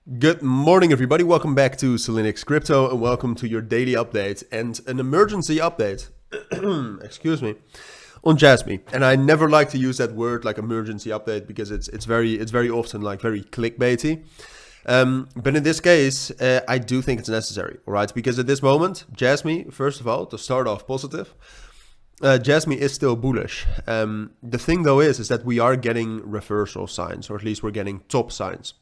Good morning, everybody. Welcome back to Cilinix Crypto and welcome to your daily update and an emergency update, excuse me, on Jasmy. And I never like to use that word like emergency update because it's very often like very clickbaity. But in this case, I do think it's necessary, all right? Because at this moment, Jasmy, first of all, to start off positive, Jasmy is still bullish. The thing though is that we are getting reversal signs, or at least we're getting top signs.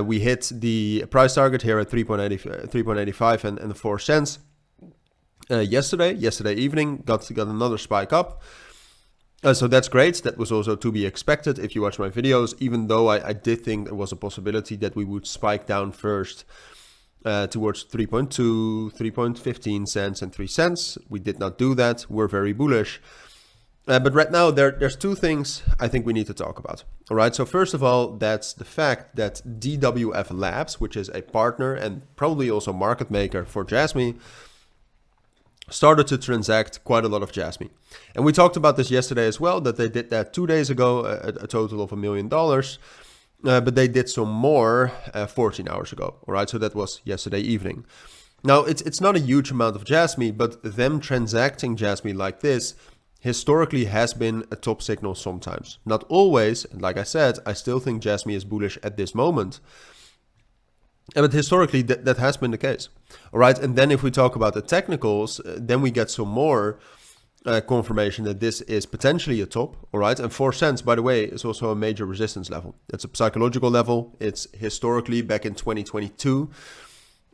We hit the price target here at 3.85 and 4 cents yesterday evening, got another spike up. So that's great. That was also to be expected if you watch my videos, even though I did think there was a possibility that we would spike down first towards 3.2, 3.15 cents and 3 cents. We did not do that. We're very bullish. But right now, there's two things I think we need to talk about. All right. So first of all, that's the fact that DWF Labs, which is a partner and probably also market maker for Jasmy, started to transact quite a lot of Jasmy. And we talked about this yesterday as well, that they did that 2 days ago, a total of $1 million. But they did some more 14 hours ago. All right. So that was yesterday evening. Now, it's not a huge amount of Jasmy, but them transacting Jasmy like this historically has been a top signal sometimes. Not always, and like I said, I still think Jasmy is bullish at this moment. But historically, that has been the case. All right, and then if we talk about the technicals, then we get some more confirmation that this is potentially a top. All right, and 4 cents, by the way, is also a major resistance level. It's a psychological level. It's historically back in 2022.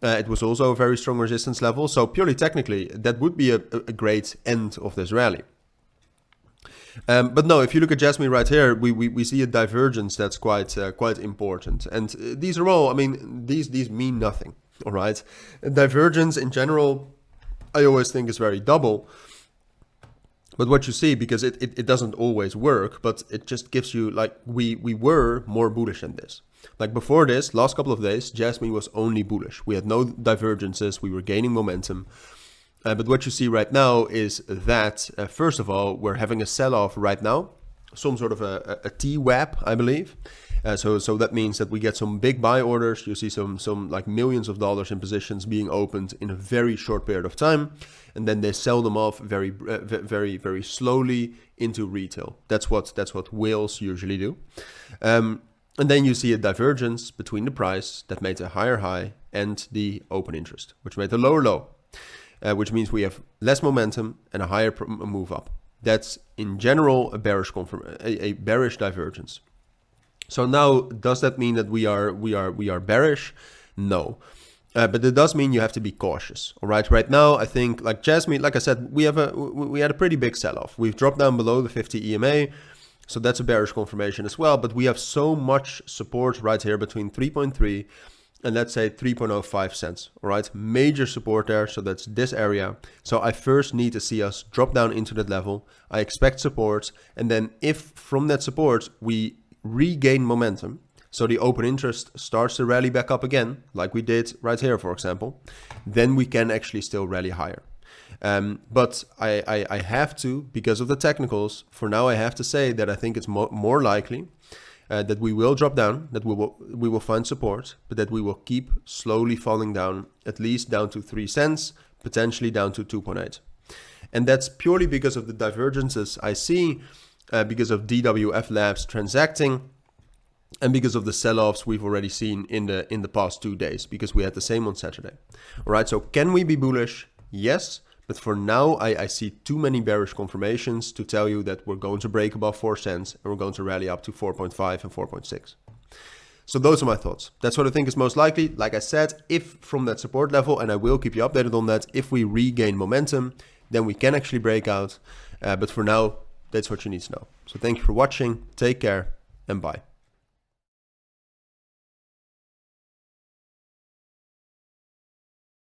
It was also a very strong resistance level. So purely technically, that would be a great end of this rally. But no, if you look at Jasmy right here, we see a divergence that's quite important. And these are all, I mean, these mean nothing, all right? A divergence in general, I always think is very double. But what you see, because it doesn't always work, but it just gives you, like, we were more bullish than this. Like before this, last couple of days, Jasmy was only bullish. We had no divergences, we were gaining momentum. But what you see right now is that, first of all, we're having a sell-off right now, some sort of a TWAP, I believe. So that means that we get some big buy orders. You see some like millions of dollars in positions being opened in a very short period of time, and then they sell them off very slowly into retail. That's what whales usually do. And then you see a divergence between the price that made a higher high and the open interest, which made a lower low. Which means we have less momentum and a higher move up. That's in general a bearish divergence. So now, does that mean that we are bearish? No, but it does mean you have to be cautious. All right, right now I think like Jasmy, like I said, we had a pretty big sell-off. We've dropped down below the 50 EMA. So that's a bearish confirmation as well. But we have so much support right here between 3.3 and let's say 3.05 cents, all right? Major support there, so that's this area. So I first need to see us drop down into that level. I expect support, and then if from that support we regain momentum, so the open interest starts to rally back up again, like we did right here, for example, then we can actually still rally higher. But I have to, because of the technicals, for now I have to say that I think it's more likely that we will drop down, that we will find support, but that we will keep slowly falling down, at least down to 3 cents, potentially down to 2.8. And that's purely because of the divergences I see, because of DWF Labs transacting, and because of the sell-offs we've already seen in the past 2 days, because we had the same on Saturday. All right, so can we be bullish? Yes. But for now, I see too many bearish confirmations to tell you that we're going to break above 4 cents and we're going to rally up to 4.5 and 4.6. So those are my thoughts. That's what I think is most likely. Like I said, if from that support level, and I will keep you updated on that, if we regain momentum, then we can actually break out. But for now, that's what you need to know. So thank you for watching. Take care and bye.